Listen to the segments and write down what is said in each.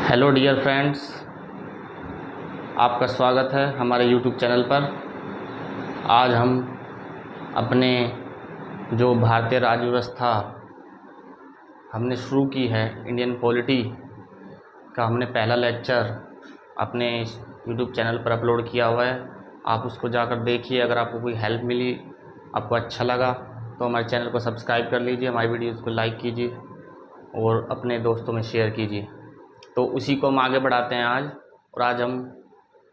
Hello dear friends, आपका स्वागत है हमारे यूट्यूब चैनल पर। आज हम अपने जो भारतीय राज्य व्यवस्था हमने शुरू की है, इंडियन पॉलिटी का हमने पहला लेक्चर अपने यूट्यूब चैनल पर अपलोड किया हुआ है। आप उसको जाकर देखिए। अगर आपको कोई हेल्प मिली, आपको अच्छा लगा तो हमारे चैनल को सब्सक्राइब कर लीजिए, हमारी वीडियोज़ को लाइक कीजिए और अपने दोस्तों में शेयर कीजिए। तो उसी को हम आगे बढ़ाते हैं आज। और आज हम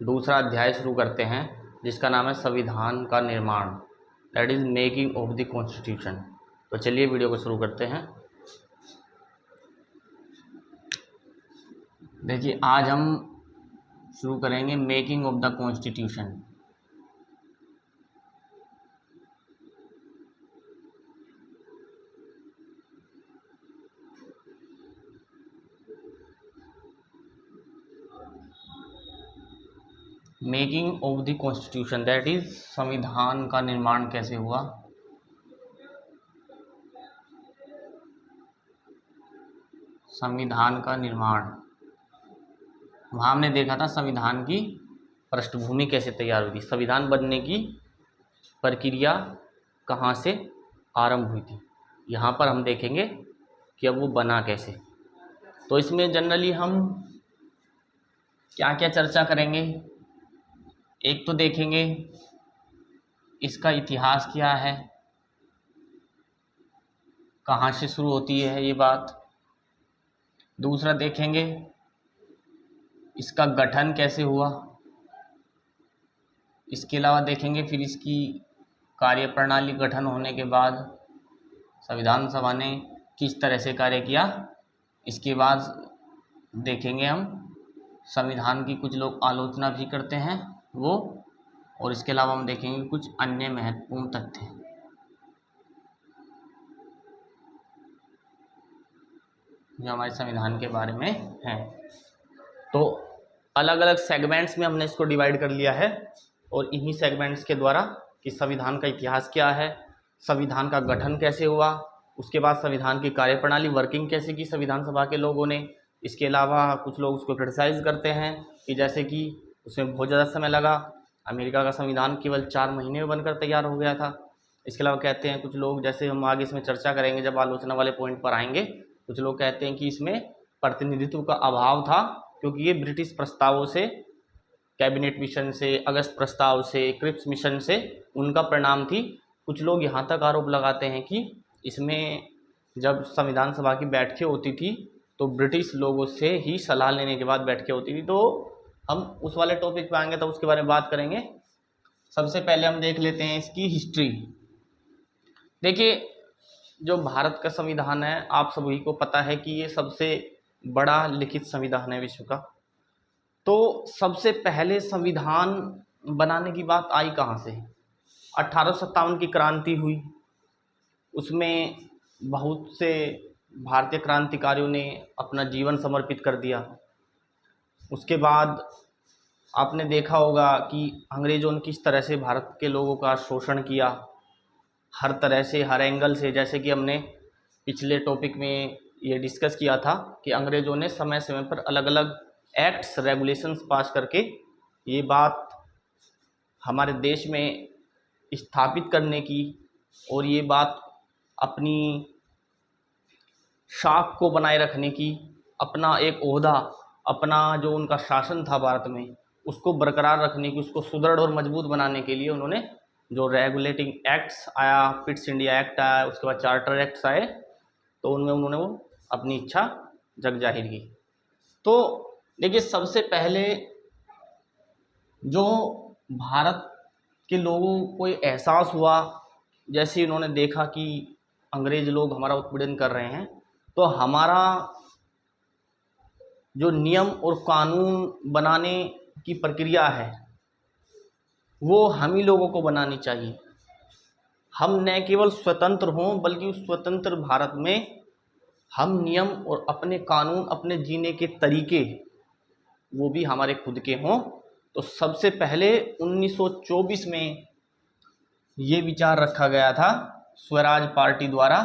दूसरा अध्याय शुरू करते हैं जिसका नाम है संविधान का निर्माण, that is making of the constitution. तो चलिए वीडियो को शुरू करते हैं। देखिए, आज हम शुरू करेंगे making of the constitution. Making of the constitution that is संविधान का निर्माण कैसे हुआ। संविधान का निर्माण, वहाँ हमने देखा था संविधान की पृष्ठभूमि कैसे तैयार हुई थी, संविधान बनने की प्रक्रिया कहाँ से आरंभ हुई थी। यहाँ पर हम देखेंगे कि अब वो बना कैसे। तो इसमें जनरली हम क्या क्या चर्चा करेंगे। एक तो देखेंगे इसका इतिहास क्या है, कहाँ से शुरू होती है ये बात। दूसरा देखेंगे इसका गठन कैसे हुआ। इसके अलावा देखेंगे फिर इसकी कार्यप्रणाली, गठन होने के बाद संविधान सभा ने किस तरह से कार्य किया। इसके बाद देखेंगे हम संविधान की कुछ लोग आलोचना भी करते हैं वो, और इसके अलावा हम देखेंगे कुछ अन्य महत्वपूर्ण तथ्य जो हमारे संविधान के बारे में हैं। तो अलग अलग सेगमेंट्स में हमने इसको डिवाइड कर लिया है, और इन्हीं सेगमेंट्स के द्वारा कि संविधान का इतिहास क्या है, संविधान का गठन कैसे हुआ, उसके बाद संविधान की कार्यप्रणाली वर्किंग कैसे की संविधान सभा के लोगों ने। इसके अलावा कुछ लोग उसको क्रिटिसाइज़ करते हैं कि जैसे कि उसमें बहुत ज़्यादा समय लगा, अमेरिका का संविधान केवल 4 महीने में बनकर तैयार हो गया था। इसके अलावा कहते हैं कुछ लोग, जैसे हम आगे इसमें चर्चा करेंगे जब आलोचना वाले पॉइंट पर आएंगे, कुछ लोग कहते हैं कि इसमें प्रतिनिधित्व का अभाव था, क्योंकि ये ब्रिटिश प्रस्तावों से, कैबिनेट मिशन से, अगस्त प्रस्ताव से, क्रिप्स मिशन से उनका परिणाम थी। कुछ लोग यहाँ तक आरोप लगाते हैं कि इसमें जब संविधान सभा की बैठकें होती थी तो ब्रिटिश लोगों से ही सलाह लेने के बाद बैठकें होती थी। तो हम उस वाले टॉपिक पे आएंगे तो उसके बारे में बात करेंगे। सबसे पहले हम देख लेते हैं इसकी हिस्ट्री। देखिए, जो भारत का संविधान है, आप सभी को पता है कि ये सबसे बड़ा लिखित संविधान है विश्व का। तो सबसे पहले संविधान बनाने की बात आई कहाँ से। 1857 की क्रांति हुई, उसमें बहुत से भारतीय क्रांतिकारियों ने अपना जीवन समर्पित कर दिया। उसके बाद आपने देखा होगा कि अंग्रेज़ों ने किस तरह से भारत के लोगों का शोषण किया, हर तरह से, हर एंगल से। जैसे कि हमने पिछले टॉपिक में ये डिस्कस किया था कि अंग्रेज़ों ने समय समय पर अलग अलग एक्ट्स, रेगुलेशंस पास करके ये बात हमारे देश में स्थापित करने की, और ये बात अपनी शाख को बनाए रखने की, अपना एक ओहदा, अपना जो उनका शासन था भारत में उसको बरकरार रखने की, उसको सुदृढ़ और मजबूत बनाने के लिए उन्होंने जो रेगुलेटिंग एक्ट्स आया, पिट्स इंडिया एक्ट आया, उसके बाद चार्टर एक्ट्स आए, तो उनमें उन्होंने वो अपनी इच्छा जग जाहिर की। तो देखिए, सबसे पहले जो भारत के लोगों को एहसास हुआ, जैसे उन्होंने देखा कि अंग्रेज लोग हमारा उत्पीड़न कर रहे हैं, तो हमारा जो नियम और कानून बनाने की प्रक्रिया है वो हम ही लोगों को बनानी चाहिए। हम न केवल स्वतंत्र हों, बल्कि उस स्वतंत्र भारत में हम नियम और अपने कानून, अपने जीने के तरीके, वो भी हमारे खुद के हों। तो सबसे पहले 1924 में ये विचार रखा गया था स्वराज पार्टी द्वारा।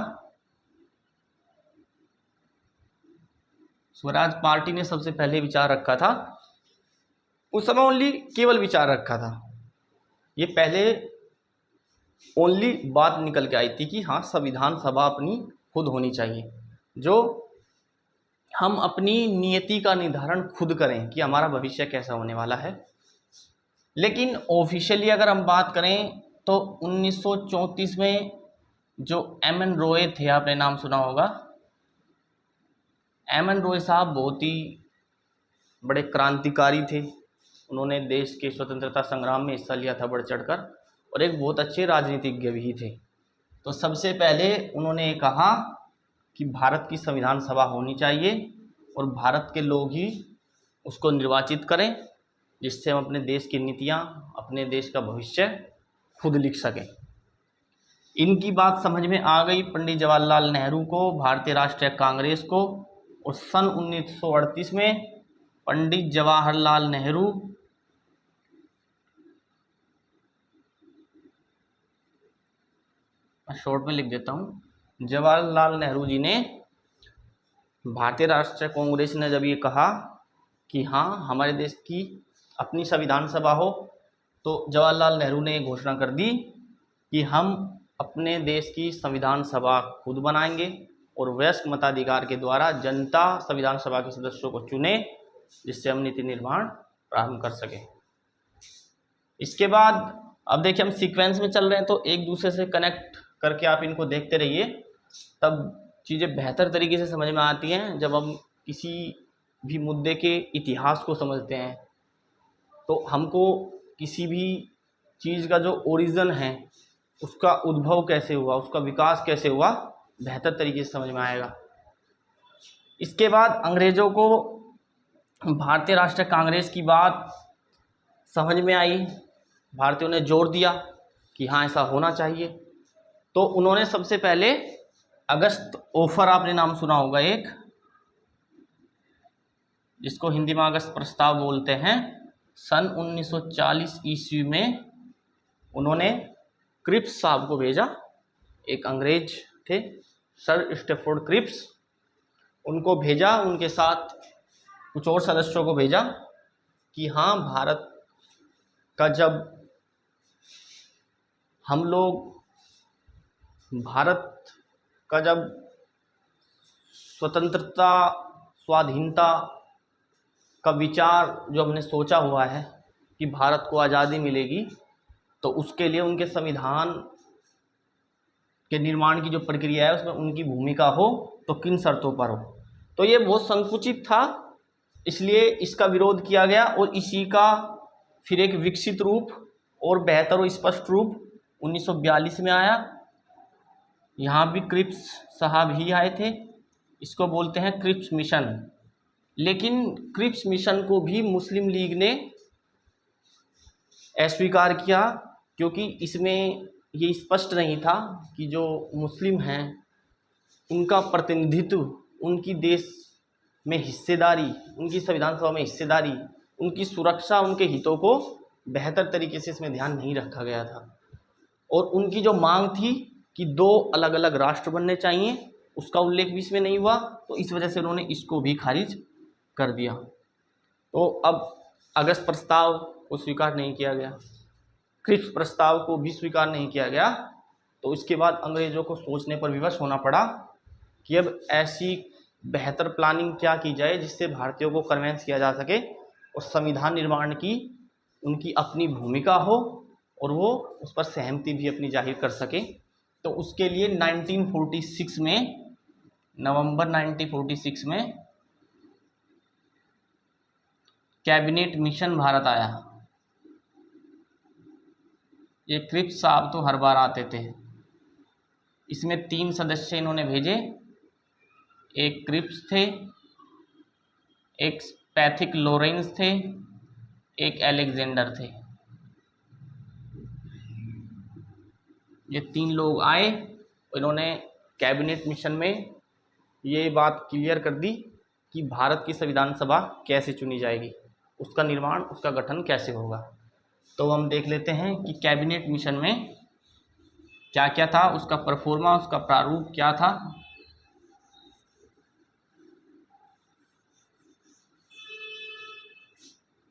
स्वराज पार्टी ने सबसे पहले विचार रखा था, उस समय ओनली केवल विचार रखा था। ये पहले ओनली बात निकल के आई थी कि हाँ संविधान सभा अपनी खुद होनी चाहिए, जो हम अपनी नियति का निर्धारण खुद करें कि हमारा भविष्य कैसा होने वाला है। लेकिन ऑफिशियली अगर हम बात करें तो 1934 में जो एम.एन. रॉय थे, आपने नाम सुना होगा। एम.एन. रॉय साहब बहुत ही बड़े क्रांतिकारी थे। उन्होंने देश के स्वतंत्रता संग्राम में हिस्सा लिया था बढ़ चढ़कर, और एक बहुत अच्छे राजनीतिज्ञ भी थे। तो सबसे पहले उन्होंने कहा कि भारत की संविधान सभा होनी चाहिए और भारत के लोग ही उसको निर्वाचित करें, जिससे हम अपने देश की नीतियाँ, अपने देश का भविष्य खुद लिख सकें। इनकी बात समझ में आ गई पंडित जवाहरलाल नेहरू को, भारतीय राष्ट्रीय कांग्रेस को, और सन 1938 में पंडित जवाहरलाल नेहरू मैं शॉर्ट में लिख देता हूँ, जवाहरलाल नेहरू जी ने, भारतीय राष्ट्रीय कांग्रेस ने जब ये कहा कि हाँ हमारे देश की अपनी संविधान सभा हो, तो जवाहरलाल नेहरू ने घोषणा कर दी कि हम अपने देश की संविधान सभा खुद बनाएंगे और वयस्क मताधिकार के द्वारा जनता संविधान सभा के सदस्यों को चुने, जिससे हम नीति निर्माण प्रारंभ कर सकें। इसके बाद अब देखिए हम सीक्वेंस में चल रहे हैं, तो एक दूसरे से कनेक्ट करके आप इनको देखते रहिए, तब चीज़ें बेहतर तरीके से समझ में आती हैं। जब हम किसी भी मुद्दे के इतिहास को समझते हैं, तो हमको किसी भी चीज़ का जो ओरिजिन है, उसका उद्भव कैसे हुआ, उसका विकास कैसे हुआ, बेहतर तरीके से समझ में आएगा। इसके बाद अंग्रेज़ों को भारतीय राष्ट्रीय कांग्रेस की बात समझ में आई, भारतीयों ने जोर दिया कि हाँ ऐसा होना चाहिए। तो उन्होंने सबसे पहले अगस्त ऑफर, आपने नाम सुना होगा एक, जिसको हिंदी में अगस्त प्रस्ताव बोलते हैं, सन 1940 ईस्वी में उन्होंने क्रिप्स साहब को भेजा। एक अंग्रेज थे सर स्टैफोर्ड क्रिप्स, उनको भेजा, उनके साथ कुछ और सदस्यों को भेजा कि हाँ भारत का जब हम लोग भारत का जब स्वतंत्रता स्वाधीनता का विचार जो हमने सोचा हुआ है कि भारत को आज़ादी मिलेगी, तो उसके लिए उनके संविधान के निर्माण की जो प्रक्रिया है उसमें उनकी भूमिका हो तो किन शर्तों पर हो। तो ये बहुत संकुचित था, इसलिए इसका विरोध किया गया, और इसी का फिर एक विकसित रूप और बेहतर और स्पष्ट रूप 1942 में आया। यहाँ भी क्रिप्स साहब ही आए थे, इसको बोलते हैं क्रिप्स मिशन। लेकिन क्रिप्स मिशन को भी मुस्लिम लीग ने अस्वीकार किया, क्योंकि इसमें ये स्पष्ट नहीं था कि जो मुस्लिम हैं उनका प्रतिनिधित्व, उनकी देश में हिस्सेदारी, उनकी संविधान सभा में हिस्सेदारी, उनकी सुरक्षा, उनके हितों को बेहतर तरीके से इसमें ध्यान नहीं रखा गया था। और उनकी जो मांग थी कि दो अलग अलग राष्ट्र बनने चाहिए, उसका उल्लेख भी इसमें नहीं हुआ, तो इस वजह से उन्होंने इसको भी खारिज कर दिया। तो अब अगस्त प्रस्ताव को स्वीकार नहीं किया गया, क्रिप्स प्रस्ताव को भी स्वीकार नहीं किया गया। तो इसके बाद अंग्रेज़ों को सोचने पर विवश होना पड़ा कि अब ऐसी बेहतर प्लानिंग क्या की जाए जिससे भारतीयों को कन्वेंस किया जा सके और संविधान निर्माण की उनकी अपनी भूमिका हो और वो उस पर सहमति भी अपनी जाहिर कर सके। तो उसके लिए 1946 में, नवंबर 1946 में कैबिनेट मिशन भारत आया। ये क्रिप्स साहब तो हर बार आते थे। इसमें 3 सदस्य इन्होंने भेजे, एक क्रिप्स थे, एक पैथिक लॉरेंस थे, एक अलेक्जेंडर थे। ये 3 लोग आए, इन्होंने कैबिनेट मिशन में ये बात क्लियर कर दी कि भारत की संविधान सभा कैसे चुनी जाएगी, उसका निर्माण, उसका गठन कैसे होगा। तो हम देख लेते हैं कि कैबिनेट मिशन में क्या क्या था, उसका परफॉर्मा, उसका प्रारूप क्या था।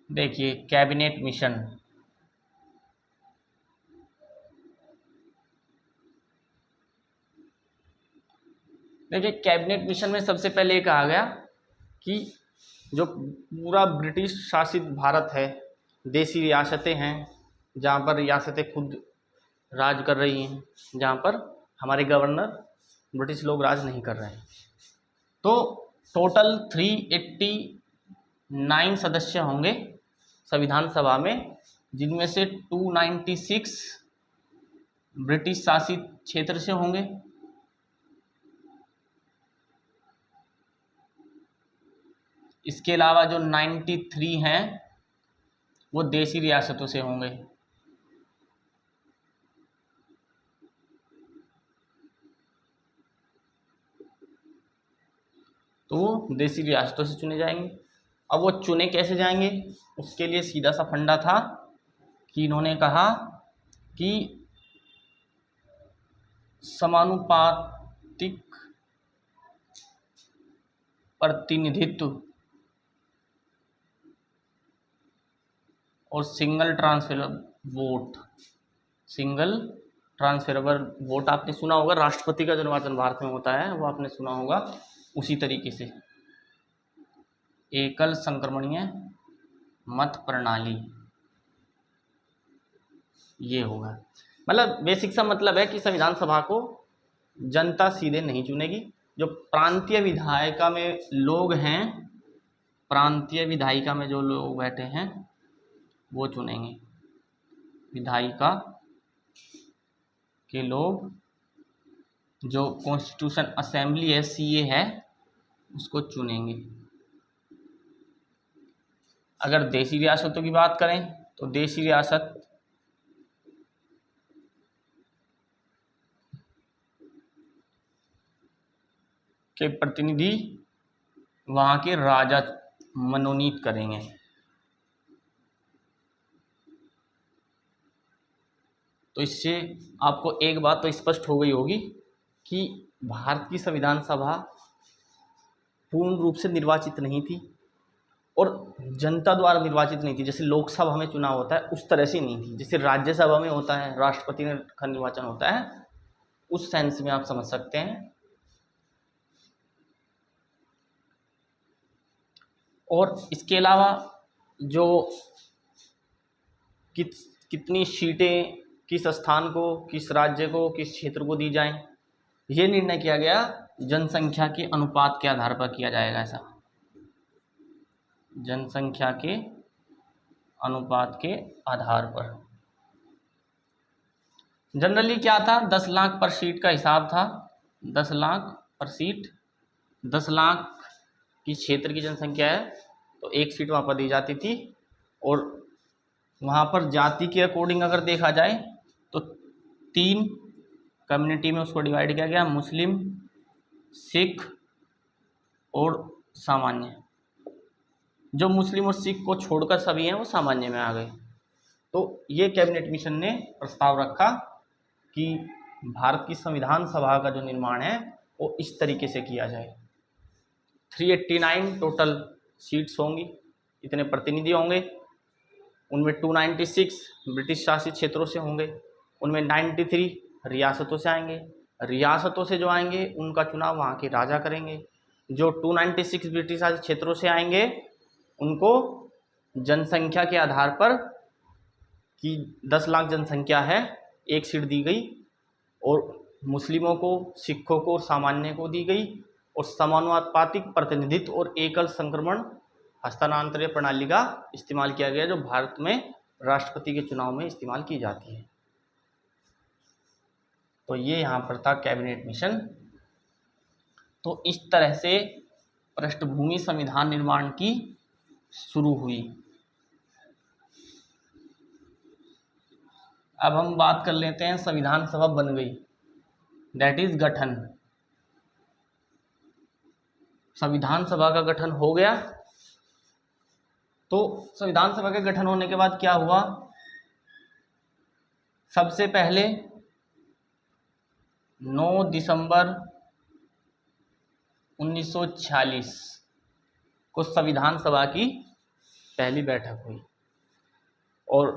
देखिए कैबिनेट मिशन, देखिए कैबिनेट मिशन में सबसे पहले ये कहा गया कि जो पूरा ब्रिटिश शासित भारत है, देसी रियासतें हैं जहाँ पर रियासतें खुद राज कर रही हैं, जहाँ पर हमारे गवर्नर ब्रिटिश लोग राज नहीं कर रहे हैं, तो टोटल 389 सदस्य होंगे संविधान सभा में, जिनमें से 296 ब्रिटिश शासित क्षेत्र से होंगे, इसके अलावा जो 93 हैं वो देसी रियासतों से होंगे। तो वो देसी रियासतों से चुने जाएंगे। अब वो चुने कैसे जाएंगे, उसके लिए सीधा सा फंडा था कि इन्होंने कहा कि समानुपातिक प्रतिनिधित्व और सिंगल ट्रांसफरेबल वोट आपने सुना होगा, राष्ट्रपति का जो निर्वाचन भारत में होता है वो आपने सुना होगा, उसी तरीके से एकल संक्रमणीय मत प्रणाली ये होगा। मतलब बेसिक सा मतलब है कि संविधान सभा को जनता सीधे नहीं चुनेगी, जो प्रांतीय विधायिका में लोग हैं, प्रांतीय विधायिका में जो लोग बैठे हैं वो चुनेंगे, विधायिका के लोग, जो कॉन्स्टिट्यूशन असेंबली है, सीए है, उसको चुनेंगे। अगर देशी रियासतों की बात करें तो देशी रियासत के प्रतिनिधि वहाँ के राजा मनोनीत करेंगे। तो इससे आपको एक बात तो स्पष्ट हो गई होगी कि भारत की संविधान सभा पूर्ण रूप से निर्वाचित नहीं थी और जनता द्वारा निर्वाचित नहीं थी। जैसे लोकसभा में चुनाव होता है उस तरह से नहीं थी, जैसे राज्यसभा में होता है, राष्ट्रपति का निर्वाचन होता है, उस सेंस में आप समझ सकते हैं। और इसके अलावा जो कितनी सीटें किस स्थान को, किस राज्य को, किस क्षेत्र को दी जाएं, ये निर्णय किया गया जनसंख्या के अनुपात के आधार पर किया जाएगा। ऐसा जनसंख्या के अनुपात के आधार पर जनरली क्या था, 10 लाख पर सीट का हिसाब था, 10 लाख पर सीट, 10 लाख की क्षेत्र की जनसंख्या है तो एक सीट वहाँ पर दी जाती थी। और वहाँ पर जाति के अकॉर्डिंग अगर देखा जाए तो 3 कम्युनिटी में उसको डिवाइड किया गया, मुस्लिम, सिख और सामान्य। जो मुस्लिम और सिख को छोड़कर सभी हैं वो सामान्य में आ गए। तो ये कैबिनेट मिशन ने प्रस्ताव रखा कि भारत की संविधान सभा का जो निर्माण है वो इस तरीके से किया जाए। 389 टोटल सीट्स होंगी, इतने प्रतिनिधि होंगे, उनमें 296 ब्रिटिश शासित क्षेत्रों से होंगे, उनमें 93 रियासतों से आएंगे, रियासतों से जो आएंगे उनका चुनाव वहाँ के राजा करेंगे। जो 296 ब्रिटिश शासित क्षेत्रों से आएंगे उनको जनसंख्या के आधार पर कि 10 लाख जनसंख्या है, एक सीट दी गई, और मुस्लिमों को, सिखों को, सामान्य को दी गई, और समानुपातिक प्रतिनिधित्व और एकल संक्रमण हस्तांतरण प्रणाली का इस्तेमाल किया गया, जो भारत में राष्ट्रपति के चुनाव में इस्तेमाल की जाती है। तो ये यहाँ पर था कैबिनेट मिशन। तो इस तरह से पृष्ठभूमि संविधान निर्माण की शुरू हुई। अब हम बात कर लेते हैं संविधान सभा बन गई, दैट इज गठन। संविधान सभा का गठन हो गया। तो संविधान सभा के गठन होने के बाद क्या हुआ, सबसे पहले 9 दिसंबर 1946 को संविधान सभा की पहली बैठक हुई और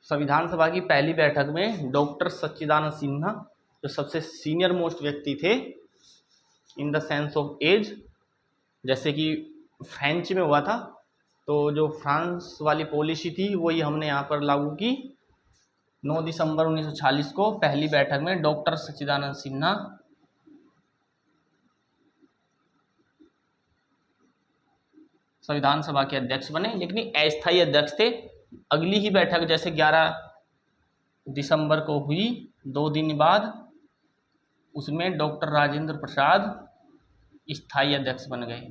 संविधान सभा की पहली बैठक में डॉक्टर सच्चिदानंद सिन्हा जो सबसे सीनियर मोस्ट व्यक्ति थे in the sense of age, जैसे कि फ्रेंच में हुआ था तो जो फ्रांस वाली पॉलिसी थी वही हमने यहाँ पर लागू की। 9 दिसंबर 1946 को पहली बैठक में डॉक्टर सच्चिदानंद सिन्हा संविधान सभा के अध्यक्ष बने, लेकिन अस्थायी अध्यक्ष थे। अगली ही बैठक जैसे 11 दिसंबर को हुई 2 दिन बाद, उसमें डॉक्टर राजेंद्र प्रसाद स्थायी अध्यक्ष बन गए।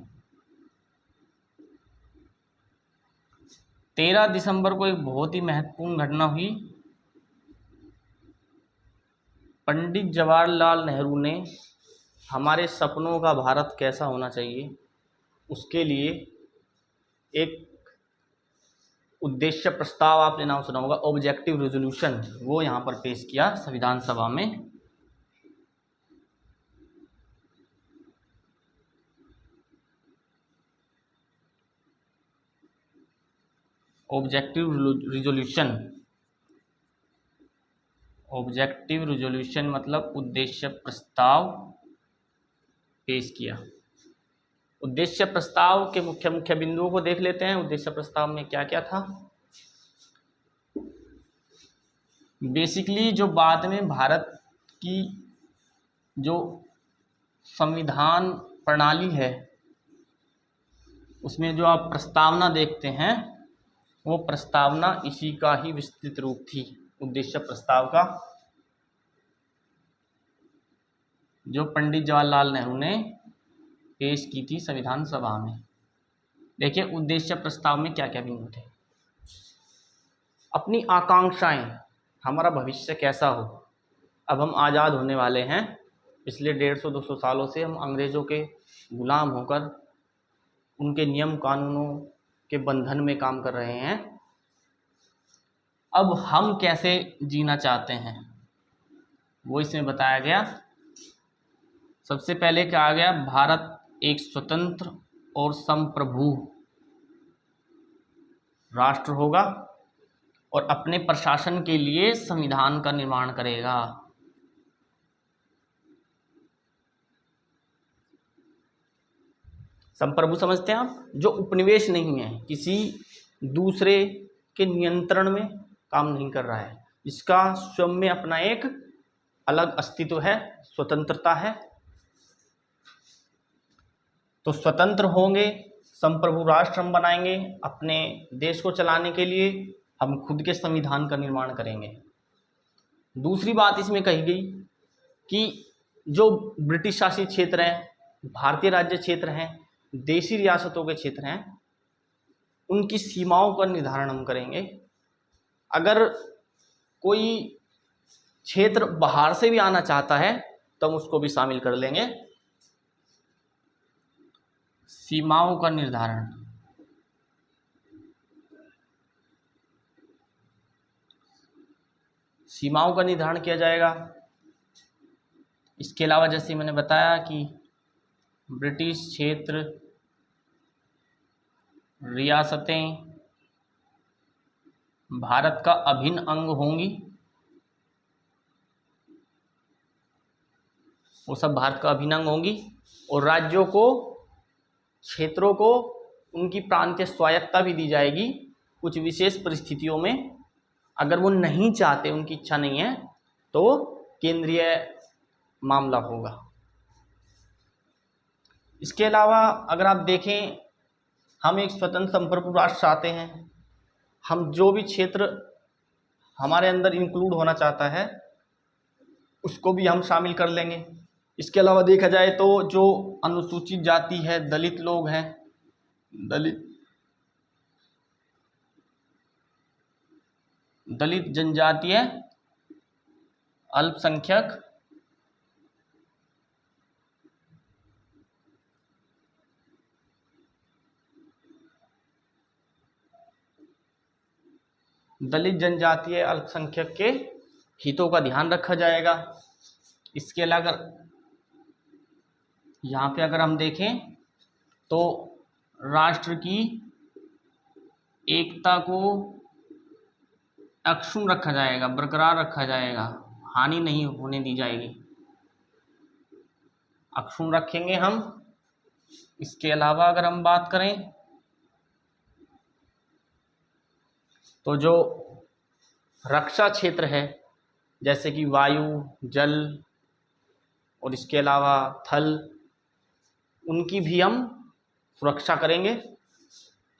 13 दिसंबर को एक बहुत ही महत्वपूर्ण घटना हुई। पंडित जवाहरलाल नेहरू ने हमारे सपनों का भारत कैसा होना चाहिए उसके लिए एक उद्देश्य प्रस्ताव, आपने नाम सुना होगा, ऑब्जेक्टिव रेजोल्यूशन, वो यहाँ पर पेश किया संविधान सभा में। ऑब्जेक्टिव रिजोल्यूशन मतलब उद्देश्य प्रस्ताव पेश किया। उद्देश्य प्रस्ताव के मुख्य मुख्य बिंदुओं को देख लेते हैं। उद्देश्य प्रस्ताव में क्या क्या था। बेसिकली जो बाद में भारत की जो संविधान प्रणाली है उसमें जो आप प्रस्तावना देखते हैं वो प्रस्तावना इसी का ही विस्तृत रूप थी। उद्देश्य प्रस्ताव का जो पंडित जवाहरलाल नेहरू ने पेश की थी संविधान सभा में। देखिए उद्देश्य प्रस्ताव में क्या क्या बिंदु थे। अपनी आकांक्षाएं, हमारा भविष्य कैसा हो। अब हम आज़ाद होने वाले हैं, पिछले 150-200 सालों से हम अंग्रेज़ों के गुलाम होकर उनके नियम कानूनों के बंधन में काम कर रहे हैं। अब हम कैसे जीना चाहते हैं वो इसमें बताया गया। सबसे पहले कहा गया भारत एक स्वतंत्र और संप्रभु राष्ट्र होगा और अपने प्रशासन के लिए संविधान का निर्माण करेगा। संप्रभु समझते हैं आप, जो उपनिवेश नहीं है, किसी दूसरे के नियंत्रण में काम नहीं कर रहा है, इसका स्वयं में अपना एक अलग अस्तित्व है, स्वतंत्रता है। तो स्वतंत्र होंगे, संप्रभु राष्ट्र हम बनाएंगे, अपने देश को चलाने के लिए हम खुद के संविधान का निर्माण करेंगे। दूसरी बात इसमें कही गई कि जो ब्रिटिश शासित क्षेत्र हैं, भारतीय राज्य क्षेत्र हैं, देशी रियासतों के क्षेत्र हैं, उनकी सीमाओं का निर्धारण हम करेंगे। अगर कोई क्षेत्र बाहर से भी आना चाहता है तो हम उसको भी शामिल कर लेंगे। सीमाओं का निर्धारण, सीमाओं का निर्धारण किया जाएगा। इसके अलावा जैसे मैंने बताया कि ब्रिटिश क्षेत्र, रियासतें भारत का अभिन्न अंग होंगी, वो सब भारत का अभिन्न अंग होंगी और राज्यों को, क्षेत्रों को उनकी प्रांतीय स्वायत्तता भी दी जाएगी। कुछ विशेष परिस्थितियों में अगर वो नहीं चाहते, उनकी इच्छा नहीं है, तो केंद्रीय मामला होगा। इसके अलावा अगर आप देखें, हम एक स्वतंत्र संप्रभु राष्ट्र चाहते हैं, हम जो भी क्षेत्र हमारे अंदर इंक्लूड होना चाहता है उसको भी हम शामिल कर लेंगे। इसके अलावा देखा जाए तो जो अनुसूचित जाति है, दलित लोग हैं, दलित जनजातीय अल्पसंख्यक, दलित जनजातीय अल्पसंख्यक के हितों का ध्यान रखा जाएगा। इसके अलावा यहाँ पे अगर हम देखें तो राष्ट्र की एकता को अक्षुण्ण रखा जाएगा, बरकरार रखा जाएगा, हानि नहीं होने दी जाएगी, अक्षुण्ण रखेंगे हम। इसके अलावा अगर हम बात करें तो जो रक्षा क्षेत्र है जैसे कि वायु, जल और इसके अलावा थल, उनकी भी हम सुरक्षा करेंगे।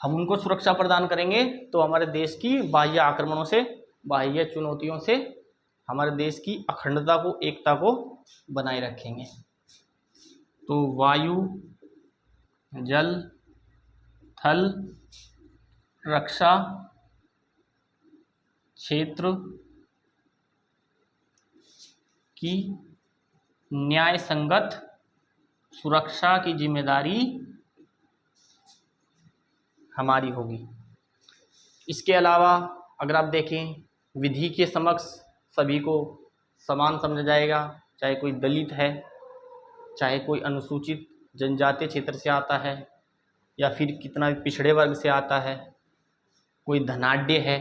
हम उनको सुरक्षा प्रदान करेंगे तो हमारे देश की बाह्य आक्रमणों से, बाह्य चुनौतियों से हमारे देश की अखंडता को, एकता को बनाए रखेंगे। तो वायु, जल, थल, रक्षा क्षेत्र की न्याय संगत सुरक्षा की जिम्मेदारी हमारी होगी। इसके अलावा अगर आप देखें, विधि के समक्ष सभी को समान समझा जाएगा, चाहे कोई दलित है, चाहे कोई अनुसूचित जनजातीय क्षेत्र से आता है, या फिर कितना भी पिछड़े वर्ग से आता है, कोई धनाढ्य है,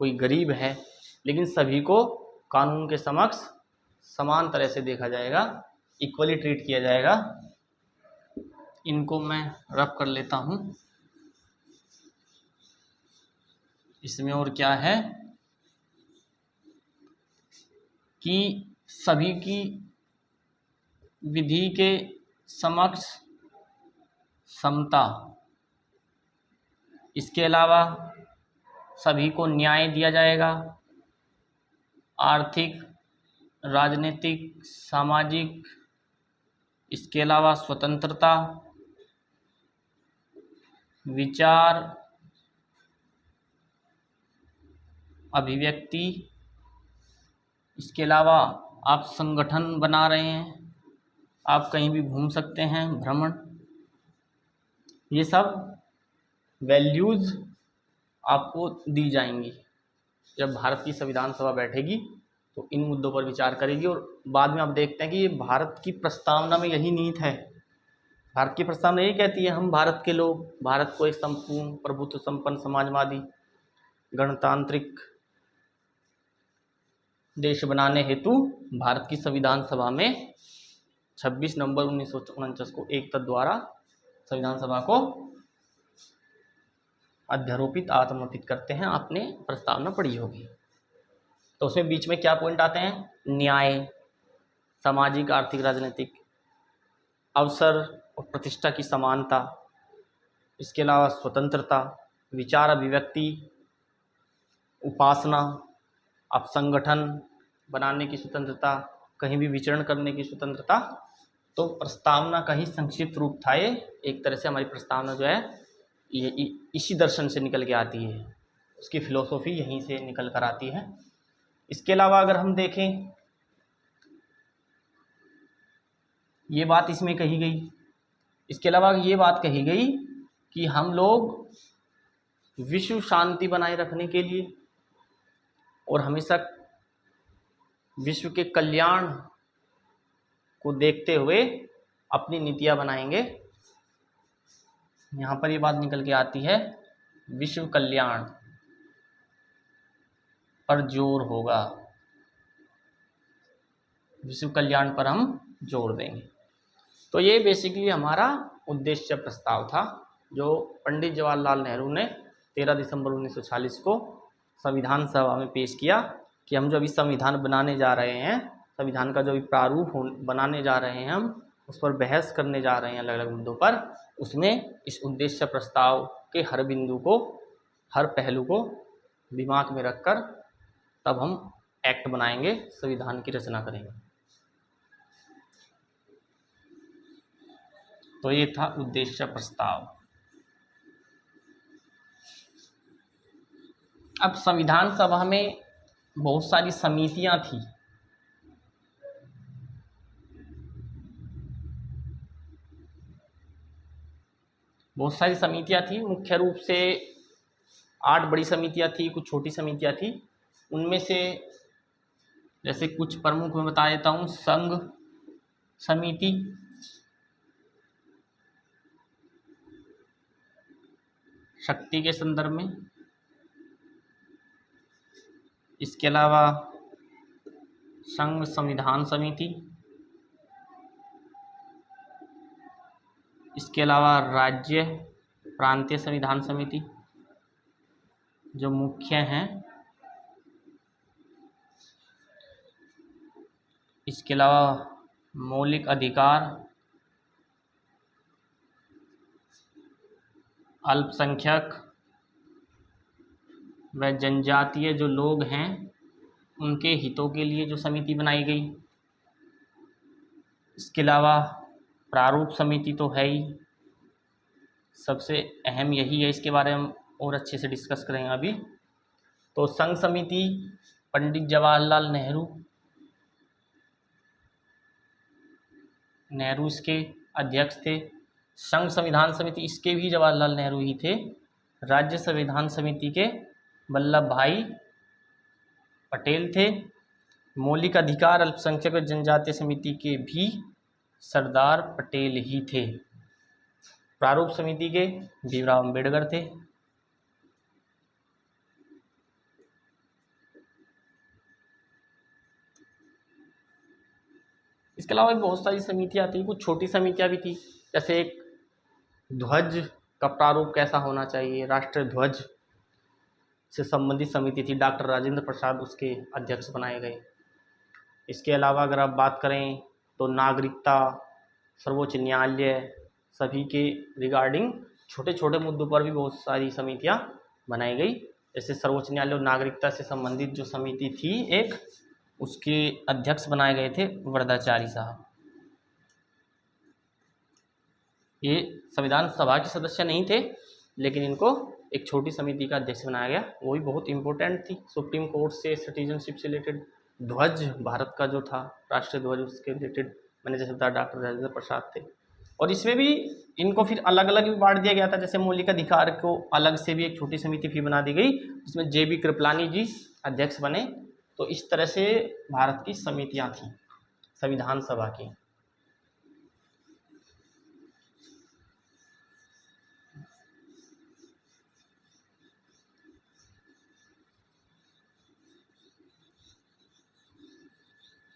कोई गरीब है, लेकिन सभी को कानून के समक्ष समान तरह से देखा जाएगा, इक्वली ट्रीट किया जाएगा। इनको मैं रफ कर लेता हूँ। इसमें और क्या है कि सभी की विधि के समक्ष समता, इसके अलावा सभी को न्याय दिया जाएगा, आर्थिक, राजनीतिक, सामाजिक, इसके अलावा स्वतंत्रता, विचार, अभिव्यक्ति, इसके अलावा आप संगठन बना रहे हैं, आप कहीं भी घूम सकते हैं, भ्रमण, ये सब वैल्यूज़ आपको दी जाएंगी। जब भारत की संविधान सभा बैठेगी तो इन मुद्दों पर विचार करेगी। और बाद में आप देखते हैं कि ये भारत की प्रस्तावना में यही नीति है। भारत की प्रस्तावना यही कहती है, हम भारत के लोग भारत को एक संपूर्ण प्रभुत्व संपन्न समाजवादी गणतांत्रिक देश बनाने हेतु भारत की संविधान सभा में 26 नवंबर 1949 को एकता द्वारा संविधान सभा को अध्यारोपित, आत्मर्पित करते हैं। आपने प्रस्तावना पढ़ी होगी। तो उसमें बीच में क्या पॉइंट आते हैं? न्याय, सामाजिक, आर्थिक, राजनीतिक, अवसर और प्रतिष्ठा की समानता, इसके अलावा स्वतंत्रता, विचार अभिव्यक्ति, उपासना, अब संगठन बनाने की स्वतंत्रता, कहीं भी विचरण करने की स्वतंत्रता। तो प्रस्तावना का ही संक्षिप्त रूप था ये। एक तरह से हमारी प्रस्तावना जो है ये इसी दर्शन से निकल के आती है, उसकी फिलॉसफी यहीं से निकल कर आती है। इसके अलावा अगर हम देखें, ये बात इसमें कही गई, इसके अलावा ये बात कही गई कि हम लोग विश्व शांति बनाए रखने के लिए और हमेशा विश्व के कल्याण को देखते हुए अपनी नीतियां बनाएंगे। यहाँ पर ये बात निकल के आती है, विश्व कल्याण पर जोर होगा, विश्व कल्याण पर हम जोर देंगे। तो ये बेसिकली हमारा उद्देश्य प्रस्ताव था जो पंडित जवाहरलाल नेहरू ने 13 दिसंबर 1946 को संविधान सभा में पेश किया कि हम जो अभी संविधान बनाने जा रहे हैं, संविधान का जो अभी प्रारूप बनाने जा रहे हैं, हम उस पर बहस करने जा रहे हैं अलग अलग मुद्दों पर। उसमें इस उद्देश्य प्रस्ताव के हर बिंदु को, हर पहलू को दिमाग में रखकर तब हम एक्ट बनाएंगे, संविधान की रचना करेंगे। तो ये था उद्देश्य प्रस्ताव। अब संविधान सभा में बहुत सारी समितियां थी। बहुत सारी समितियां थी, मुख्य रूप से 8 बड़ी समितियां थी, कुछ छोटी समितियां थी। उनमें से जैसे कुछ प्रमुख मैं बता देता हूँ। संघ समिति, शक्ति के संदर्भ में। इसके अलावा संघ संविधान समिति, इसके अलावा राज्य प्रांतीय संविधान समिति जो मुख्य हैं, इसके अलावा मौलिक अधिकार, अल्पसंख्यक व जनजातीय जो लोग हैं उनके हितों के लिए जो समिति बनाई गई। इसके अलावा प्रारूप समिति तो है ही, सबसे अहम यही है, इसके बारे में हम और अच्छे से डिस्कस करेंगे अभी। तो संघ समिति पंडित जवाहरलाल नेहरू इसके अध्यक्ष थे। संघ संविधान समिति इसके भी जवाहरलाल नेहरू ही थे। राज्य संविधान समिति के वल्लभ भाई पटेल थे। मौलिक अधिकार अल्पसंख्यक और जनजातीय समिति के भी सरदार पटेल ही थे। प्रारूप समिति के भीमराव अंबेडकर थे। इसके अलावा भी बहुत सारी समितियाँ थी, कुछ छोटी समितियाँ भी थी, जैसे एक ध्वज का प्रारूप कैसा होना चाहिए, राष्ट्रीय ध्वज से संबंधित समिति थी, डॉक्टर राजेंद्र प्रसाद उसके अध्यक्ष बनाए गए। इसके अलावा अगर आप बात करें तो नागरिकता, सर्वोच्च न्यायालय, सभी के रिगार्डिंग छोटे छोटे मुद्दों पर भी बहुत सारी समितियां बनाई गई। जैसे सर्वोच्च न्यायालय और नागरिकता से संबंधित जो समिति थी एक, उसके अध्यक्ष बनाए गए थे वरदाचारी साहब। ये संविधान सभा के सदस्य नहीं थे, लेकिन इनको एक छोटी समिति का अध्यक्ष बनाया गया, वो भी बहुत इंपॉर्टेंट थी। सुप्रीम कोर्ट से सिटीजनशिप से रिलेटेड ध्वज भारत का जो था राष्ट्रीय ध्वज, उसके रिलेटेड मैंने जैसे बताया डॉक्टर राजेंद्र प्रसाद थे। और इसमें भी इनको फिर अलग अलग भी बांट दिया गया था। जैसे मौलिक अधिकार को अलग से भी एक छोटी समिति फिर बना दी गई, जिसमें जे बी कृपलानी जी अध्यक्ष बने। तो इस तरह से भारत की समितियां थी संविधान सभा की।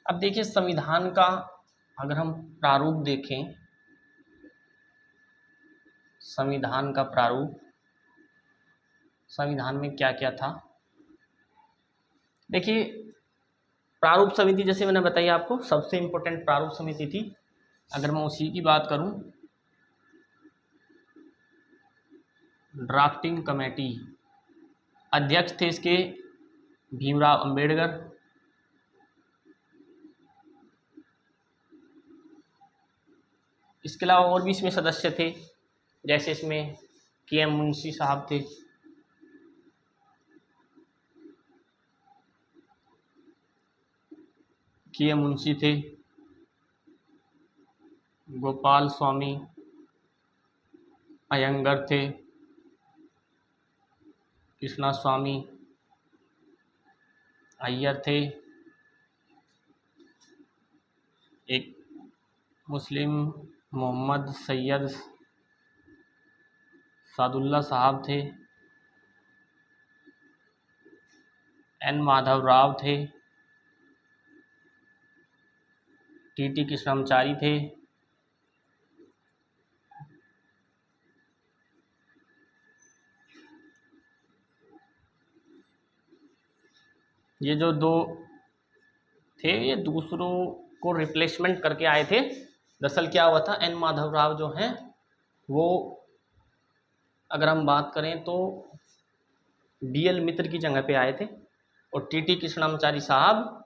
अब देखिए संविधान का अगर हम प्रारूप देखें, संविधान का प्रारूप, संविधान में क्या क्या था। देखिए प्रारूप समिति जैसे मैंने बताई आपको, सबसे इम्पोर्टेंट प्रारूप समिति थी। अगर मैं उसी की बात करूं, ड्राफ्टिंग कमेटी, अध्यक्ष थे इसके भीमराव अंबेडकर। इसके अलावा और भी इसमें सदस्य थे, जैसे इसमें के एम मुंशी साहब थे, के एम मुंशी थे, गोपाल स्वामी अयंगर थे, कृष्णा स्वामी अय्यर थे, एक मुस्लिम मोहम्मद सैयद सादुल्ला साहब थे, एन माधव राव थे, टी कृष्णमाचारी थे, ये जो दो थे ये दूसरों को रिप्लेसमेंट करके आए थे। दरअसल क्या हुआ था, एन माधव राव जो हैं वो अगर हम बात करें तो बी एल मित्र की जगह पे आए थे, और टी कृष्णमाचारी साहब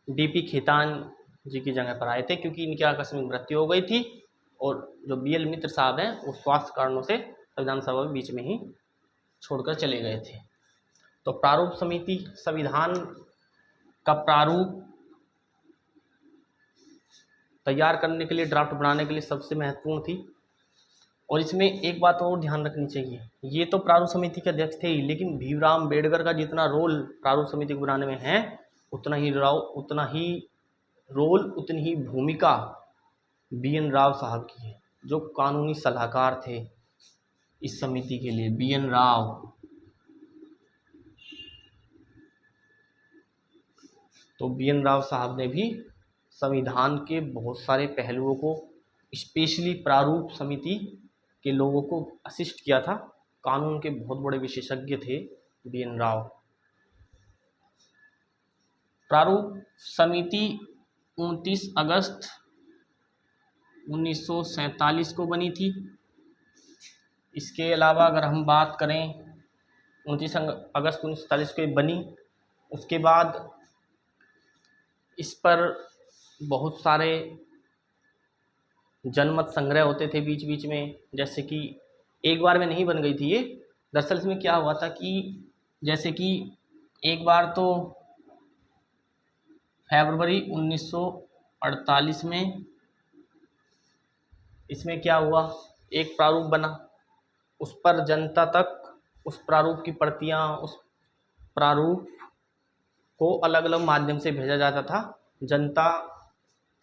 डी खेतान जी की जगह पर आए थे, क्योंकि इनकी आकस्मिक मृत्यु हो गई थी। और जो बी एल मित्र साहब हैं वो स्वास्थ्य कारणों से संविधान सभा के बीच में ही छोड़कर चले गए थे। तो प्रारूप समिति संविधान का प्रारूप तैयार करने के लिए, ड्राफ्ट बनाने के लिए सबसे महत्वपूर्ण थी। और इसमें एक बात और ध्यान रखनी चाहिए, ये तो प्रारूप समिति के अध्यक्ष थे ही, लेकिन भीमराव अंबेडकर का जितना रोल प्रारूप समिति को बनाने में है, उतना ही रोल, उतनी ही भूमिका बी एन राव साहब की है, जो कानूनी सलाहकार थे इस समिति के लिए BN राव। तो BN राव साहब ने भी संविधान के बहुत सारे पहलुओं को, स्पेशली प्रारूप समिति के लोगों को असिस्ट किया था। कानून के बहुत बड़े विशेषज्ञ थे BN राव। प्रारूप समिति 29 अगस्त 1947 को बनी थी। इसके अलावा अगर हम बात करें 29 अगस्त 1947 को ये बनी, उसके बाद इस पर बहुत सारे जनमत संग्रह होते थे बीच बीच में। जैसे कि एक बार में नहीं बन गई थी ये, दरअसल इसमें क्या हुआ था कि जैसे कि एक बार तो फरवरी 1948 में इसमें क्या हुआ, एक प्रारूप बना, उस पर जनता तक उस प्रारूप की प्रतियां, उस प्रारूप को अलग अलग माध्यम से भेजा जाता था जनता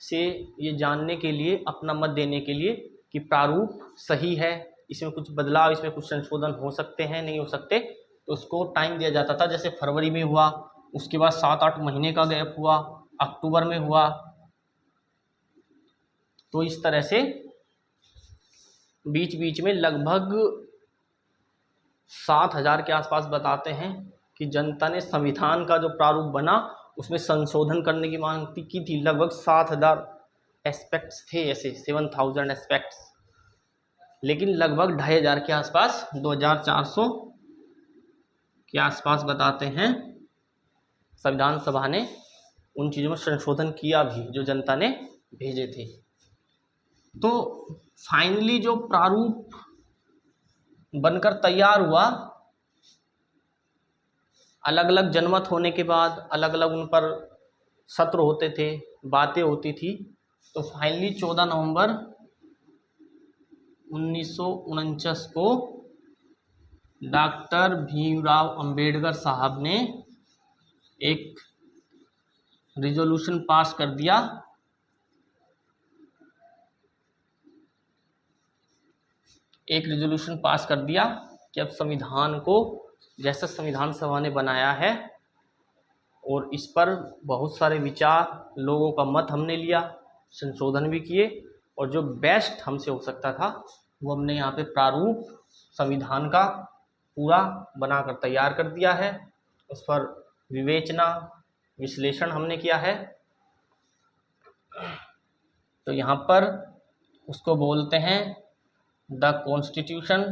से ये जानने के लिए, अपना मत देने के लिए कि प्रारूप सही है, इसमें कुछ बदलाव, इसमें कुछ संशोधन हो सकते हैं, नहीं हो सकते। तो उसको टाइम दिया जाता था। जैसे फरवरी में हुआ, उसके बाद 7-8 महीने का गैप हुआ, अक्टूबर में हुआ। तो इस तरह से बीच बीच में लगभग 7,000 के आसपास बताते हैं कि जनता ने संविधान का जो प्रारूप बना उसमें संशोधन करने की मांग की थी। लगभग 7,000 एस्पेक्ट्स थे, ऐसे 7,000 एस्पेक्ट्स, लेकिन लगभग 2,500 के आसपास, 2,400 के आसपास बताते हैं संविधान सभा ने उन चीज़ों में संशोधन किया भी जो जनता ने भेजे थे। तो फाइनली जो प्रारूप बनकर तैयार हुआ, अलग अलग जनमत होने के बाद अलग अलग उन पर सत्र होते थे, बातें होती थी। तो फाइनली 14 नवंबर 1949 को डॉक्टर भीमराव अंबेडकर साहब ने एक रिजोल्यूशन पास कर दिया, कि अब संविधान को जैसा संविधान सभा ने बनाया है और इस पर बहुत सारे विचार, लोगों का मत हमने लिया, संशोधन भी किए, और जो बेस्ट हमसे हो सकता था वो हमने यहाँ पे प्रारूप संविधान का पूरा बनाकर तैयार कर दिया है। उस पर विवेचना, विश्लेषण हमने किया है। तो यहाँ पर उसको बोलते हैं the constitution.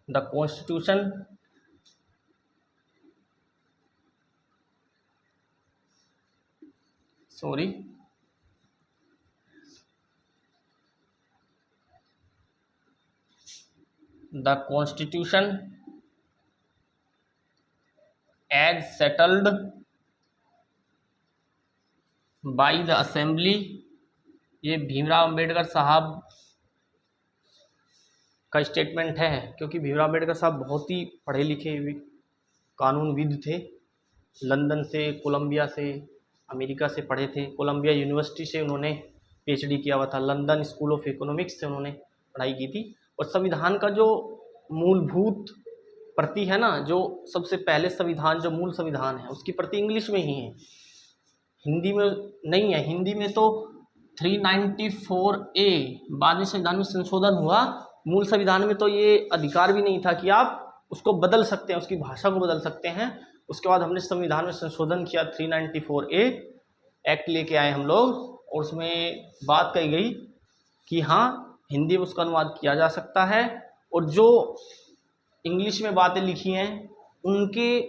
The constitution as settled by the assembly. ये भीमराव अंबेडकर साहब का स्टेटमेंट है, क्योंकि भीमराव अंबेडकर साहब बहुत ही पढ़े लिखे कानूनविद थे। लंदन से, कोलंबिया से, अमेरिका से पढ़े थे। कोलंबिया यूनिवर्सिटी से उन्होंने PhD किया हुआ था। लंदन स्कूल ऑफ इकोनॉमिक्स से उन्होंने पढ़ाई की थी। और संविधान का जो मूलभूत प्रति है ना, जो सबसे पहले संविधान, जो मूल संविधान है, उसकी प्रति इंग्लिश में ही है, हिंदी में नहीं है। हिंदी में तो 394A बाद में संविधान में संशोधन हुआ। मूल संविधान में तो ये अधिकार भी नहीं था कि आप उसको बदल सकते हैं, उसकी भाषा को बदल सकते हैं। उसके बाद हमने संविधान में संशोधन किया, 394A एक्ट लेके आए हम लोग, और उसमें बात कही गई कि हाँ, हिंदी में उसका अनुवाद किया जा सकता है, और जो इंग्लिश में बातें लिखी हैं उनके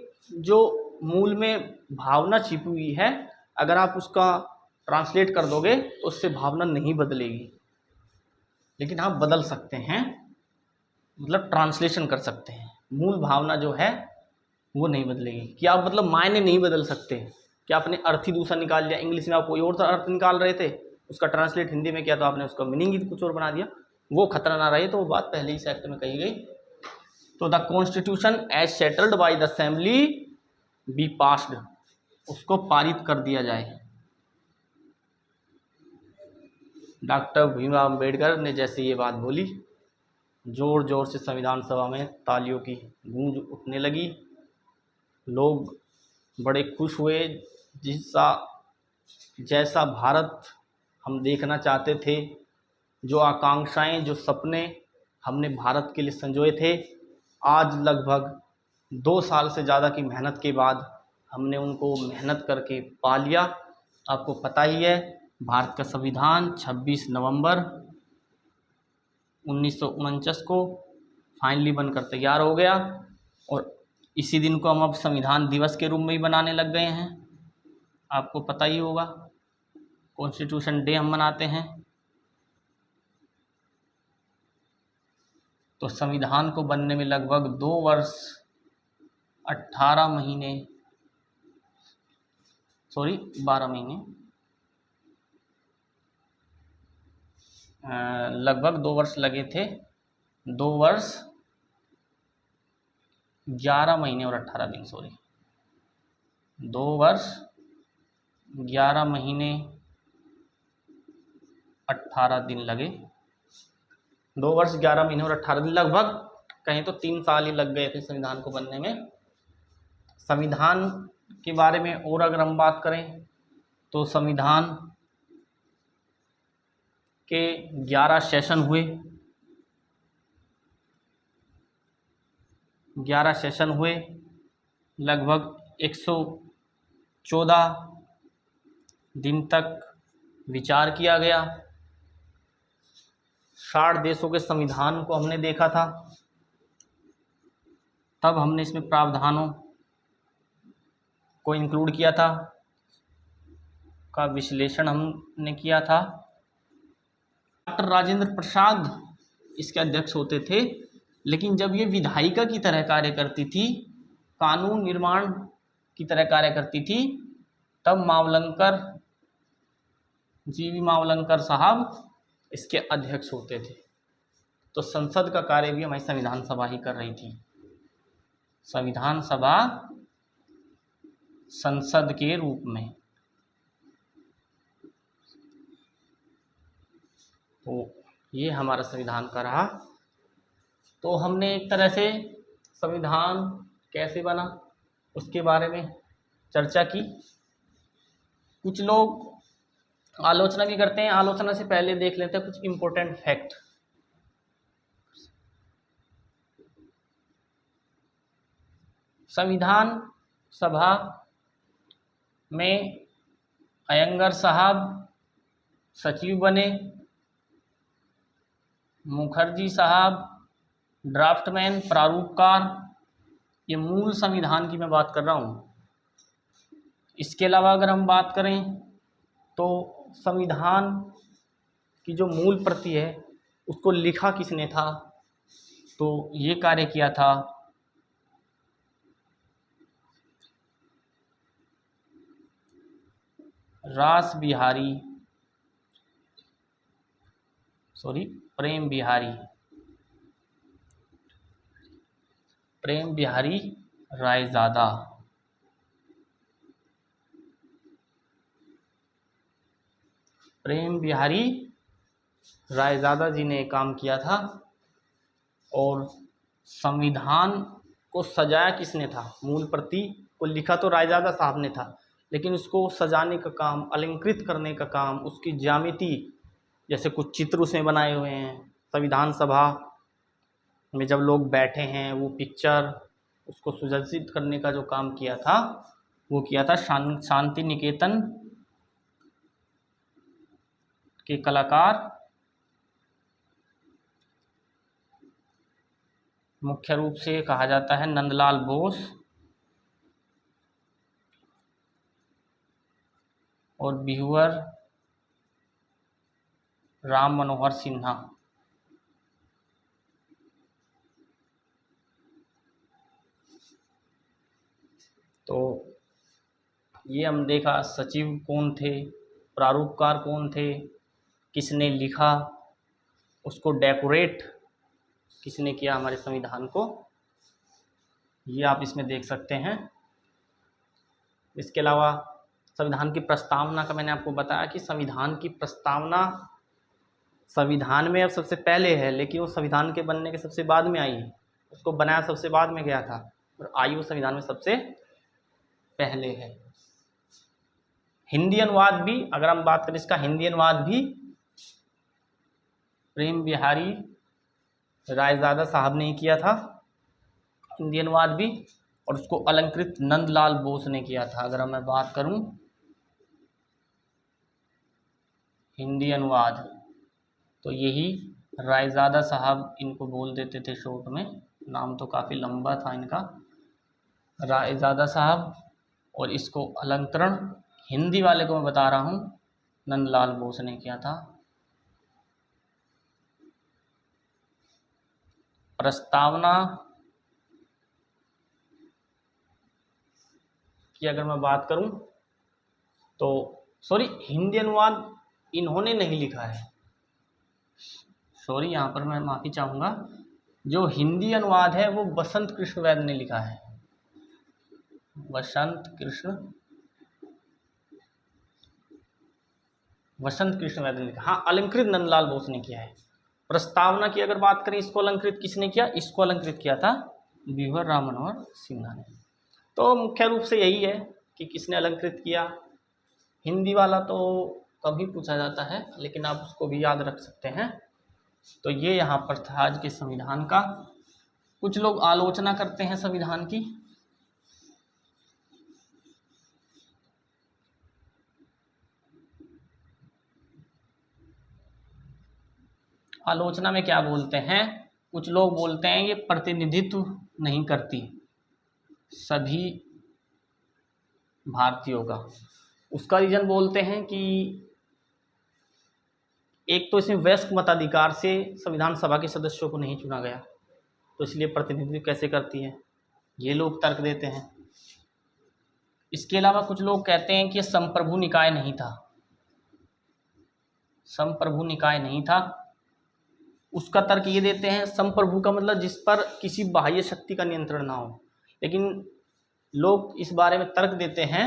जो मूल में भावना छिपी हुई है, अगर आप उसका ट्रांसलेट कर दोगे तो उससे भावना नहीं बदलेगी, लेकिन आप बदल सकते हैं, मतलब ट्रांसलेशन कर सकते हैं। मूल भावना जो है वो नहीं बदलेगी। कि आप मतलब मायने नहीं बदल सकते कि आपने अर्थ ही दूसरा निकाल लिया। इंग्लिश में आप कोई और सा अर्थ निकाल रहे थे, उसका ट्रांसलेट हिंदी में किया तो आपने उसका मीनिंग ही कुछ और बना दिया। वो खतरा ना रहे, तो वो बात पहले ही एक्ट में कही गई। तो the constitution as settled by the assembly be passed, उसको पारित कर दिया जाए। डॉक्टर भीमराव अम्बेडकर ने जैसे ये बात बोली, ज़ोर ज़ोर से संविधान सभा में तालियों की गूंज उठने लगी। लोग बड़े खुश हुए। जैसा भारत हम देखना चाहते थे, जो आकांक्षाएं, जो सपने हमने भारत के लिए संजोए थे, आज लगभग 2 साल से ज़्यादा की मेहनत के बाद हमने उनको मेहनत करके पा लिया। आपको पता ही है, भारत का संविधान 26 नवंबर 1949 को फाइनली बनकर तैयार हो गया और इसी दिन को हम अब संविधान दिवस के रूप में ही बनाने लग गए हैं। आपको पता ही होगा, कॉन्स्टिट्यूशन डे हम मनाते हैं। तो संविधान को बनने में लगभग 2 वर्ष 12 महीने 12 महीने लगभग 2 वर्ष लगे थे। 2 वर्ष 11 महीने और 18 दिन 2 वर्ष 11 महीने 18 दिन लगे। 2 वर्ष 11 महीने और 18 दिन, लगभग कहें तो 3 साल ही लग गए थे संविधान को बनने में। संविधान के बारे में और अगर हम बात करें तो संविधान के 11 सेशन हुए। 11 सेशन हुए, लगभग 114 दिन तक विचार किया गया। 60 देशों के संविधान को हमने देखा था, तब हमने इसमें प्रावधानों को इंक्लूड किया था, का विश्लेषण हमने किया था। डॉक्टर राजेंद्र प्रसाद इसके अध्यक्ष होते थे, लेकिन जब ये विधायिका की तरह कार्य करती थी, कानून निर्माण की तरह कार्य करती थी, तब जीवी मावलंकर साहब इसके अध्यक्ष होते थे। तो संसद का कार्य भी हमारी संविधान सभा ही कर रही थी। संविधान सभा संसद के रूप में। तो ये हमारा संविधान का रहा। तो हमने एक तरह से संविधान कैसे बना उसके बारे में चर्चा की। कुछ लोग आलोचना भी करते हैं। आलोचना से पहले देख लेते हैं कुछ इम्पोर्टेंट फैक्ट। संविधान सभा में अयंगर साहब सचिव बने, मुखर्जी साहब ड्राफ्टमैन, प्रारूपकार। ये मूल संविधान की मैं बात कर रहा हूँ। इसके अलावा अगर हम बात करें तो संविधान की जो मूल प्रति है उसको लिखा किसने था, तो ये कार्य किया था प्रेम बिहारी रायजादा। प्रेम बिहारी रायजादा जी ने काम किया था। और संविधान को सजाया किसने था, मूल प्रति को लिखा तो रायजादा साहब ने था, लेकिन उसको सजाने का काम, अलंकृत करने का काम, उसकी ज्यामिति, जैसे कुछ चित्र उसमें बनाए हुए हैं। संविधान सभा में जब लोग बैठे हैं, वो पिक्चर, उसको सुसज्जित करने का जो काम किया था वो किया था शांति निकेतन के कलाकार, मुख्य रूप से कहा जाता है नंदलाल बोस और व्यूअर राम मनोहर सिन्हा। तो ये हम देखा सचिव कौन थे, प्रारूपकार कौन थे, किसने लिखा, उसको डेकोरेट किसने किया हमारे संविधान को, ये आप इसमें देख सकते हैं। इसके अलावा संविधान की प्रस्तावना का मैंने आपको बताया कि संविधान की प्रस्तावना संविधान में अब सबसे पहले है, लेकिन वो संविधान के बनने के सबसे बाद में आई है, उसको बनाया सबसे बाद में गया था, और आई वो संविधान में सबसे पहले है। हिंदी अनुवाद भी, अगर हम बात करें इसका, हिंदी अनुवाद भी प्रेम बिहारी रायजादा साहब ने किया था, हिंदी अनुवाद भी, और उसको अलंकृत नंदलाल बोस ने किया था। अगर मैं बात करूं हिंदी अनुवाद, तो यही रायजादा साहब इनको बोल देते थे शॉर्ट में, नाम तो काफ़ी लंबा था इनका, रायजादा साहब, और इसको अलंकरण हिंदी वाले को मैं बता रहा हूँ नंदलाल बोस ने किया था। प्रस्तावना की अगर मैं बात करूं तो सॉरी, हिंदी अनुवाद इन्होंने नहीं लिखा है, सॉरी यहाँ पर मैं माफ़ी चाहूँगा, जो हिंदी अनुवाद है वो बसंत कृष्ण वैद्य ने लिखा है, वसंत कृष्ण वैद्य ने लिखा। हाँ, अलंकृत नंदलाल बोस ने किया है। प्रस्तावना की अगर बात करें, इसको अलंकृत किसने किया? इसको अलंकृत किया था व्यूअर राम मनोहर सिन्हा ने। तो मुख्य रूप से यही है कि किसने अलंकृत किया। हिंदी वाला तो कभी पूछा जाता है, लेकिन आप उसको भी याद रख सकते हैं। तो ये यहाँ पर था आज के संविधान का। कुछ लोग आलोचना करते हैं संविधान की, आलोचना में क्या बोलते हैं, कुछ लोग बोलते हैं ये प्रतिनिधित्व नहीं करती सभी भारतीयों का। उसका रीजन बोलते हैं कि एक तो इसमें वयस्क मताधिकार से संविधान सभा के सदस्यों को नहीं चुना गया, तो इसलिए प्रतिनिधित्व कैसे करती है, ये लोग तर्क देते हैं। इसके अलावा कुछ लोग कहते हैं कि संप्रभु निकाय नहीं था, संप्रभु निकाय नहीं था। उसका तर्क ये देते हैं, संप्रभु का मतलब जिस पर किसी बाह्य शक्ति का नियंत्रण ना हो। लेकिन लोग इस बारे में तर्क देते हैं,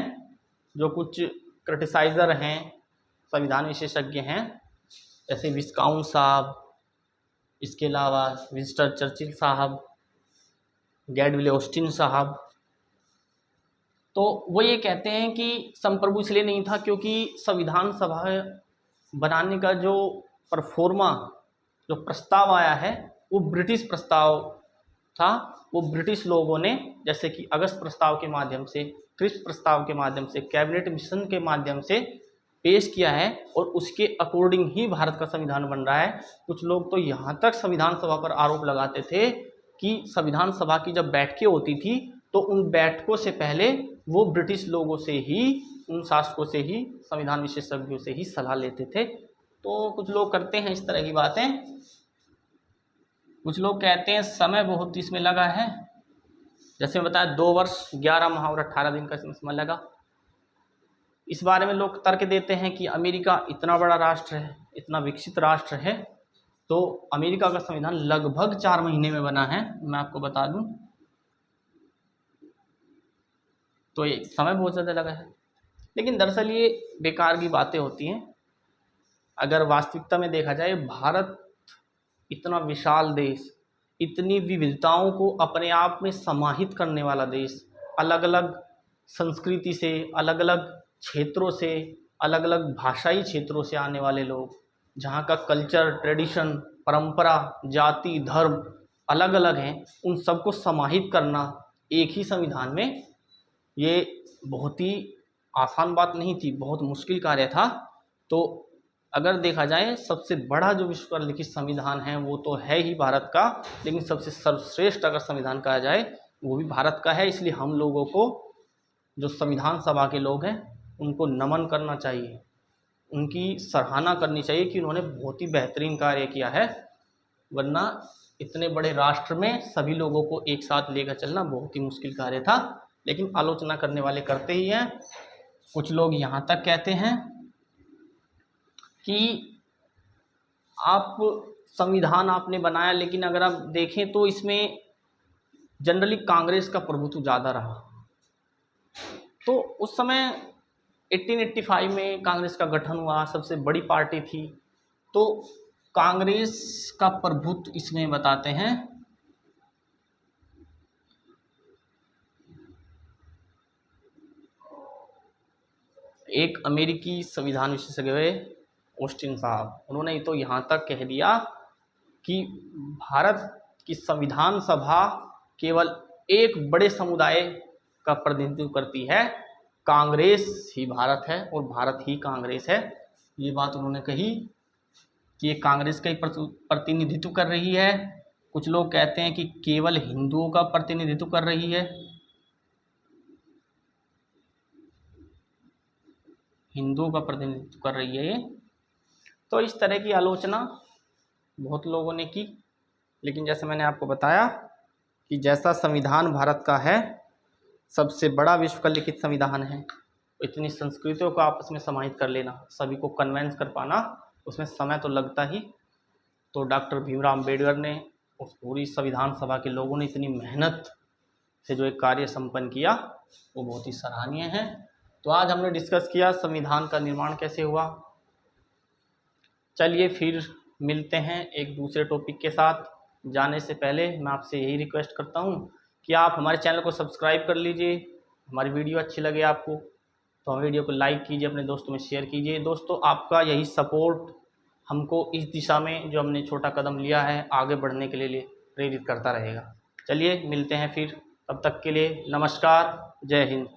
जो कुछ क्रिटिसाइजर हैं, संविधान विशेषज्ञ हैं, जैसे विस्काउंट साहब, इसके अलावा विंस्टन चर्चिल साहब, गैडविले ऑस्टिन साहब, तो वो ये कहते हैं कि संप्रभु इसलिए नहीं था क्योंकि संविधान सभा बनाने का जो परफॉर्मा, जो प्रस्ताव आया है, वो ब्रिटिश प्रस्ताव था। वो ब्रिटिश लोगों ने जैसे कि अगस्त प्रस्ताव के माध्यम से, क्रिप्स प्रस्ताव के माध्यम से, कैबिनेट मिशन के माध्यम से पेश किया है, और उसके अकॉर्डिंग ही भारत का संविधान बन रहा है। कुछ लोग तो यहाँ तक संविधान सभा पर आरोप लगाते थे कि संविधान सभा की जब बैठकें होती थी तो उन बैठकों से पहले वो ब्रिटिश लोगों से ही, उन शासकों से ही, संविधान विशेषज्ञों से ही सलाह लेते थे। तो कुछ लोग करते हैं इस तरह की बातें। कुछ लोग कहते हैं समय बहुत इसमें लगा है, जैसे मैं बताया 2 वर्ष 11 माह और 18 दिन का इसमें समय लगा। इस बारे में लोग तर्क देते हैं कि अमेरिका इतना बड़ा राष्ट्र है, इतना विकसित राष्ट्र है, तो अमेरिका का संविधान लगभग 4 महीने में बना है, मैं आपको बता दूं, तो ये समय बहुत ज़्यादा लगा है। लेकिन दरअसल ये बेकार की बातें होती हैं। अगर वास्तविकता में देखा जाए, भारत इतना विशाल देश, इतनी विविधताओं को अपने आप में समाहित करने वाला देश, अलग अलग संस्कृति से, अलग अलग क्षेत्रों से, अलग अलग भाषाई क्षेत्रों से आने वाले लोग, जहाँ का कल्चर, ट्रेडिशन, परंपरा, जाति, धर्म अलग अलग हैं, उन सबको समाहित करना एक ही संविधान में, ये बहुत ही आसान बात नहीं थी, बहुत मुश्किल कार्य था। तो अगर देखा जाए, सबसे बड़ा जो विश्व पर लिखित संविधान है वो तो है ही भारत का, लेकिन सबसे सर्वश्रेष्ठ अगर संविधान कहा जाए वो भी भारत का है। इसलिए हम लोगों को, जो संविधान सभा के लोग हैं, उनको नमन करना चाहिए, उनकी सराहना करनी चाहिए कि उन्होंने बहुत ही बेहतरीन कार्य किया है। वरना इतने बड़े राष्ट्र में सभी लोगों को एक साथ लेकर चलना बहुत ही मुश्किल कार्य था। लेकिन आलोचना करने वाले करते ही हैं। कुछ लोग यहाँ तक कहते हैं कि आप संविधान आपने बनाया, लेकिन अगर आप देखें तो इसमें जनरली कांग्रेस का प्रभुत्व ज़्यादा रहा। तो उस समय 1885 में कांग्रेस का गठन हुआ, सबसे बड़ी पार्टी थी, तो कांग्रेस का प्रभुत्व इसमें बताते हैं एक अमेरिकी संविधान विशेषज्ञ हुए ऑस्टिन साहब। उन्होंने तो यहाँ तक कह दिया कि भारत की संविधान सभा केवल एक बड़े समुदाय का प्रतिनिधित्व करती है, कांग्रेस ही भारत है और भारत ही कांग्रेस है। ये बात उन्होंने कही कि ये कांग्रेस का ही प्रतिनिधित्व कर रही है। कुछ लोग कहते हैं कि केवल हिंदुओं का प्रतिनिधित्व कर रही है, हिंदुओं का प्रतिनिधित्व कर रही है ये। तो इस तरह की आलोचना बहुत लोगों ने की, लेकिन जैसे मैंने आपको बताया कि जैसा संविधान भारत का है, सबसे बड़ा विश्व का लिखित संविधान है, इतनी संस्कृतियों को आपस में समाहित कर लेना, सभी को कन्वेंस कर पाना, उसमें समय तो लगता ही। तो डॉक्टर भीमराव अम्बेडकर ने, उस पूरी संविधान सभा के लोगों ने इतनी मेहनत से जो एक कार्य संपन्न किया, वो बहुत ही सराहनीय है। तो आज हमने डिस्कस किया संविधान का निर्माण कैसे हुआ। चलिए फिर मिलते हैं एक दूसरे टॉपिक के साथ। जाने से पहले मैं आपसे यही रिक्वेस्ट करता हूँ कि आप हमारे चैनल को सब्सक्राइब कर लीजिए। हमारी वीडियो अच्छी लगे आपको तो हम वीडियो को लाइक कीजिए, अपने दोस्तों में शेयर कीजिए। दोस्तों, आपका यही सपोर्ट हमको इस दिशा में जो हमने छोटा कदम लिया है आगे बढ़ने के लिए प्रेरित करता रहेगा। चलिए मिलते हैं फिर, तब तक के लिए नमस्कार, जय हिंद।